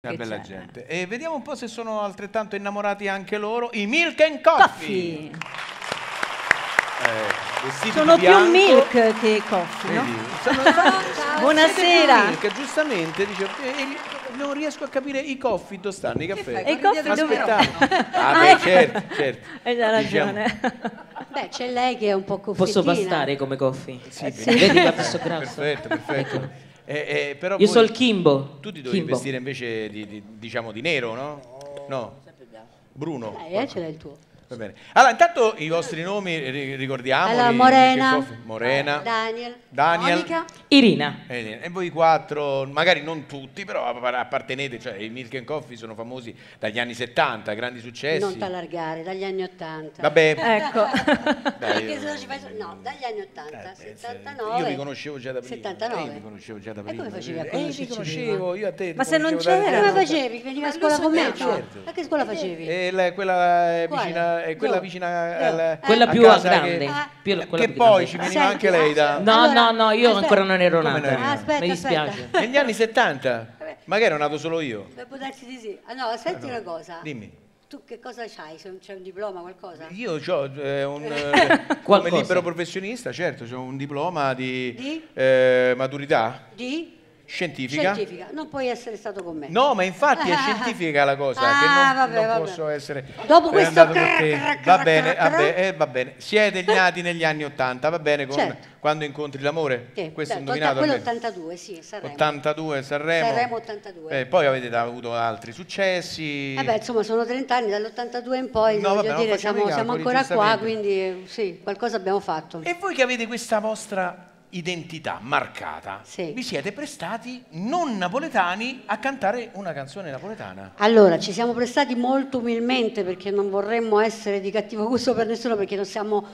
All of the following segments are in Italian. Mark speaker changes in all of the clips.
Speaker 1: Una bella gente. E vediamo un po' se sono altrettanto innamorati anche loro. I Milk and Coffee.
Speaker 2: Sono più milk che coffee, no? Buonasera.
Speaker 1: Milk, giustamente dice, non riesco a capire i coffee dove stanno, i caffè.
Speaker 2: E i coffee dove?
Speaker 1: Certo.
Speaker 2: Hai ragione.
Speaker 3: Beh, c'è lei che è un po' coffettina.
Speaker 4: Posso bastare come coffee?
Speaker 1: Sì,
Speaker 4: vedi quanto so grasso?
Speaker 1: Perfetto. Però
Speaker 4: io so il Kimbo.
Speaker 1: Tu ti dovevi vestire invece diciamo di nero, no? No. Bruno.
Speaker 3: Ce l'hai il tuo.
Speaker 1: Va bene. Allora, intanto i vostri nomi ricordiamo.
Speaker 3: Allora,
Speaker 1: Morena,
Speaker 3: Daniel, Monica,
Speaker 4: Irina.
Speaker 1: E voi quattro, magari non tutti, però appartenete, cioè i Milk and Coffee sono famosi dagli anni 70, grandi successi.
Speaker 3: Non t'allargare, dagli anni 80.
Speaker 1: Vabbè.
Speaker 2: Ecco.
Speaker 3: No, dagli anni 80, 79.
Speaker 1: Io vi conoscevo già da prima.
Speaker 3: 79.
Speaker 1: Io vi conoscevo già da prima.
Speaker 3: E come facevi a conoscerci?
Speaker 1: Vi conoscevo, io a te.
Speaker 2: Ma se non c'era?
Speaker 3: Come facevi? Venivi a scuola con me?
Speaker 1: Certo.
Speaker 3: A che scuola facevi?
Speaker 1: Quella vicina... Quella vicina
Speaker 4: quella più grande
Speaker 1: che poi ci veniva anche lei da...
Speaker 4: No, io ancora non ero nata.
Speaker 3: Aspetta,
Speaker 4: mi dispiace.
Speaker 1: Negli anni 70? Magari ero nato solo io.
Speaker 3: Può darsi di sì. No, senti una cosa.
Speaker 1: Dimmi.
Speaker 3: Tu che cosa c'hai? C'è un diploma, qualcosa?
Speaker 1: Io ho come libero professionista, certo, ho un diploma di? Maturità.
Speaker 3: Di?
Speaker 1: Scientifica.
Speaker 3: Non puoi essere stato con me.
Speaker 1: No, ma infatti è scientifica la cosa, che non posso essere...
Speaker 3: Dopo questo...
Speaker 1: Va bene. Siete nati negli anni 80, va bene, quando incontri l'amore? Questo è indovinato.
Speaker 3: Quello 82, sì, Sanremo.
Speaker 1: 82, Sanremo.
Speaker 3: Sanremo 82.
Speaker 1: Poi avete avuto altri successi.
Speaker 3: Insomma, sono 30 anni, dall'82 in poi, voglio dire, siamo ancora qua, quindi sì, qualcosa abbiamo fatto.
Speaker 1: E voi che avete questa vostra identità marcata, vi siete prestati non napoletani a cantare una canzone napoletana.
Speaker 3: Allora, ci siamo prestati molto umilmente, perché non vorremmo essere di cattivo gusto per nessuno, perché non siamo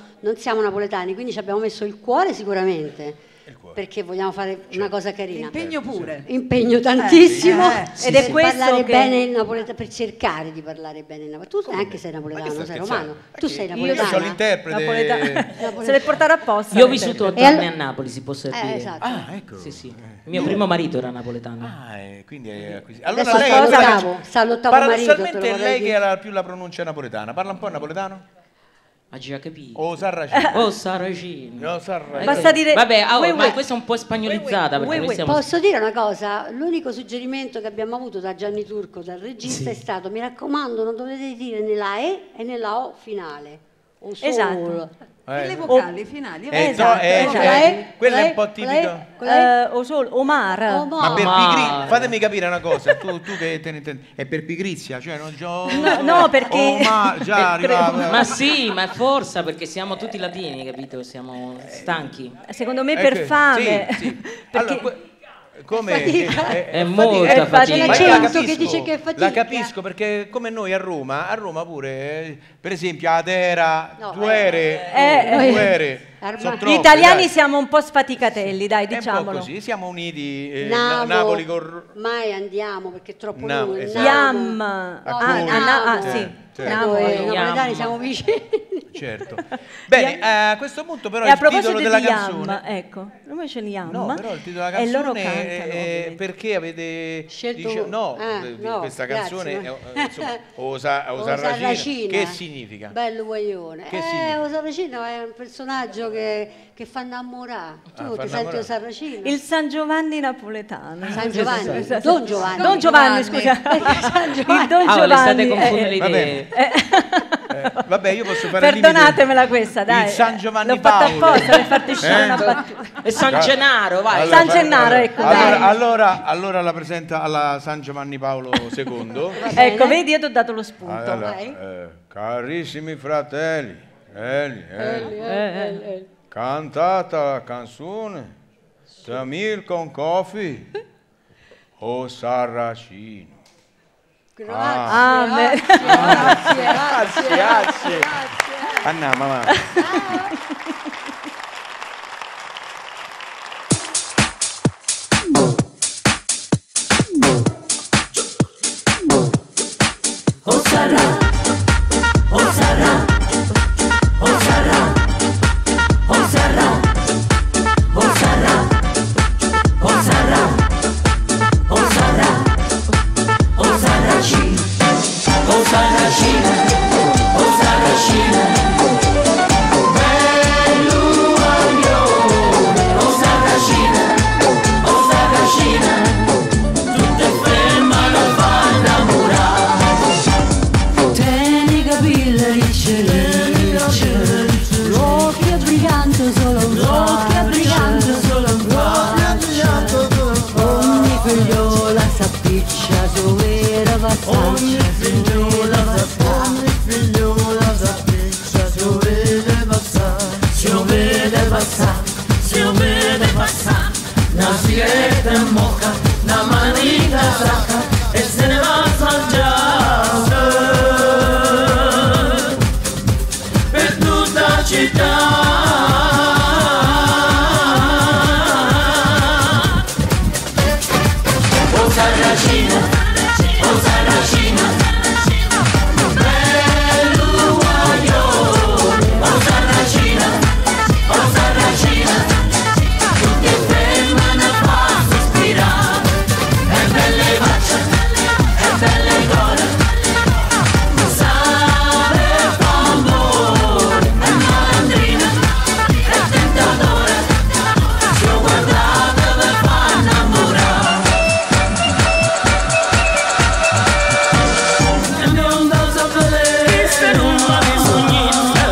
Speaker 3: napoletani, quindi ci abbiamo messo il cuore sicuramente, perché vogliamo fare una cosa carina.
Speaker 5: Impegno pure.
Speaker 3: Impegno tantissimo.
Speaker 2: Ed è questo
Speaker 3: parlare bene il napoletano, per cercare di parlare bene il napoletano. Tu anche sei napoletano, sei romano. Tu sei napoletano.
Speaker 1: Io sono l'interprete.
Speaker 2: Se l'è portata apposta.
Speaker 4: Io ho vissuto 8 anni a Napoli, si può dire.
Speaker 3: Esatto.
Speaker 1: Ecco.
Speaker 4: Sì. Il mio primo marito era napoletano.
Speaker 1: Quindi è così.
Speaker 3: Allora lei sta all'ottavo marito.
Speaker 1: Paradossalmente è lei che era più la pronuncia napoletana. Parla un po' napoletano?
Speaker 4: Ha già capito.
Speaker 1: O sarracino.
Speaker 4: O sarracino.
Speaker 2: Basta dire...
Speaker 4: Vabbè, ma questa è un po' spagnolizzata.
Speaker 3: Posso dire una cosa? L'unico suggerimento che abbiamo avuto da Gianni Turco, dal regista, è stato: mi raccomando, non dovete dire nella E e nella O finale. O solo.
Speaker 2: Esatto.
Speaker 5: E le vocali finali.
Speaker 1: Quella è un po' tipica.
Speaker 2: O solo Omar.
Speaker 1: Ma per pigrizia, fatemi capire una cosa, tu che te ne intendi, è per pigrizia, cioè
Speaker 2: no, perché
Speaker 1: già arrivava.
Speaker 4: Ma sì, ma forza, perché siamo tutti latini, capito? Siamo stanchi.
Speaker 2: Secondo me per fame.
Speaker 1: Sì.
Speaker 2: Perché...
Speaker 1: Allora, come
Speaker 4: è molta fatica.
Speaker 1: La capisco, perché come noi a Roma per esempio Atera,
Speaker 2: gli italiani siamo un po' sfaticatelli, dai, diciamolo.
Speaker 1: È un po' così, siamo uniti.
Speaker 3: Napoli mai andiamo perché è troppo lungo.
Speaker 2: Yam. Sì.
Speaker 3: Noi napoletani siamo vicini.
Speaker 1: Certo. Bene, a questo punto però il titolo della canzone.
Speaker 2: Ecco, noi c'è Yam.
Speaker 1: No, però il titolo della canzone è perché avete scelto questa canzone Osarracino. Che significa?
Speaker 3: Bello guaglione. Osarracino è un personaggio che fa innamorare. Tu ti senti Osarracino?
Speaker 2: Il San Giovanni napoletano.
Speaker 3: San Giovanni.
Speaker 2: Don Giovanni, scusa. Il Don Giovanni.
Speaker 4: Confondere le idee.
Speaker 1: Vabbè, io posso fare
Speaker 2: perdonatemela questa, dai.
Speaker 1: Il San Giovanni
Speaker 2: l'ho fatta
Speaker 1: Paolo.
Speaker 2: apposta per farti scendere una battuta.
Speaker 4: E San Gennaro, vai.
Speaker 1: Allora,
Speaker 2: San Gennaro, ecco.
Speaker 1: Allora la presenta alla San Giovanni Paolo II.
Speaker 2: Ecco, vedi, io ti ho dato lo spunto.
Speaker 1: Allora, carissimi fratelli, cantata la canzone da Milk and Coffee o Sarracino.
Speaker 3: Grazie.
Speaker 1: Andiamo avanti.
Speaker 3: giovere passare.
Speaker 6: Ogni figliola s'appiccia, si vede passare, si vede passare, si vede passare. Una sigaretta in bocca, una manica sacca e se ne va a mangiare per tutta la città. O Sarracina, o Sarracina, bello guaglione. O Sarracina, o Sarracina, tutti fermano a fa sospirare. E belle facce, e belle gore, sape fa amore. E malandrina, e tentatore, se lo guardate ve fa innamorare. E bionda sa vedere, che non la bisognista,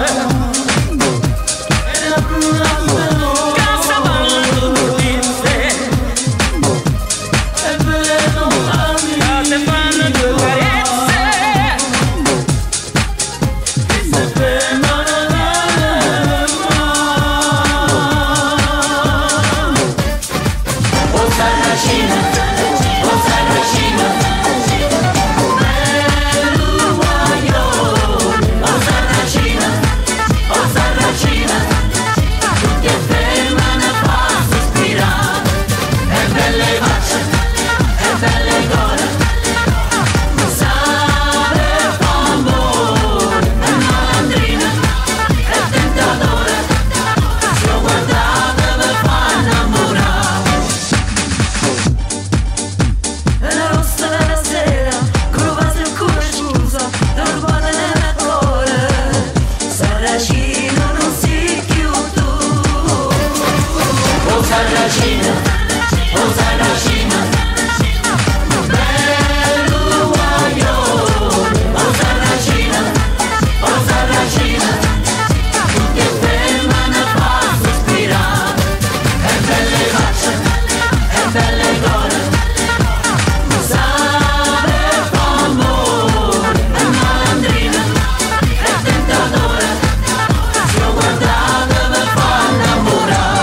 Speaker 6: e la bruna spelone, casa vanno tutte, e vedo mani, te fanno due carezze, che se fermano dalle mani. O Sarracina, o Sarracina, bello guaglione. O Sarracina, o Sarracina, tutti fermano a fa sospirare. E belle facce, e belle gore, sape fa amore. E malandrina, e tentatore, se lo guardate ve fa innamorare. E la rossa della sera, con lo vaso il cuore scusa, da rubare nella cuore. Sarracino non si chiude. O Sarracina, o Sarracina, bello guaglione. O Sarracina, o Sarracina, tutti fermano a fa sospirare. E belle facce, e belle gore, sape fa amore. E malandrina, e tentatore, se lo guardate ve fa innamorare.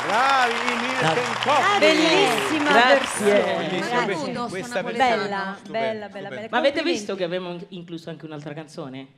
Speaker 1: Bravi, Milton Coffey.
Speaker 2: Bellissima versione.
Speaker 1: Bellissima,
Speaker 2: Grazie.
Speaker 1: questa
Speaker 2: Bella,
Speaker 1: stupenda,
Speaker 2: bella, bella,
Speaker 1: stupenda.
Speaker 2: bella.
Speaker 4: Ma avete visto che abbiamo incluso anche un'altra canzone?